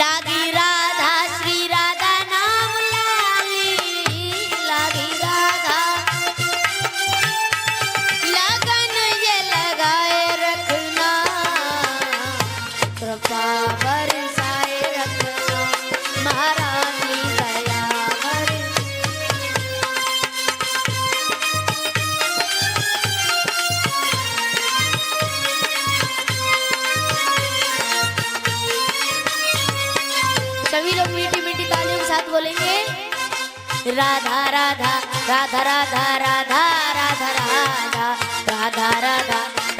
लागी राधा श्री राधा नाम लाली, लागी राधा लगन ये लगाए रखना, कृपा बरसाए रखना, महारानी दया बर। सभी लोग मीठी मीठी तालियों के साथ बोलेंगे राधा राधा राधा राधा राधा राधा राधा राधा राधा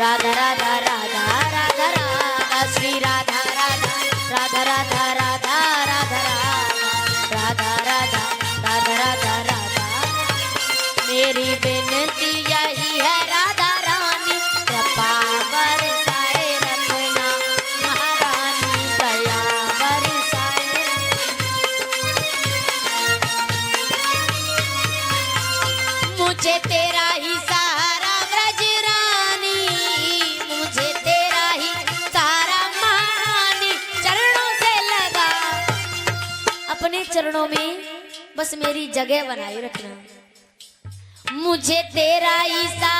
राधा राधा राधा राधा राधा श्री राधा राधा राधा राधा राधा राधा राधा राधा राधा राधा राधा। मेरी विनती यही है राधा रानी, कृपा बरसाए रखना, महारानी दया बरसाए। मुझे तेरा ही सहारा ब्रज रानी, मुझे तेरा ही सहारा महारानी, चरणों से लगा, अपने चरणों में बस मेरी जगह बनाए रखना। मुझे तेरा ही सहारा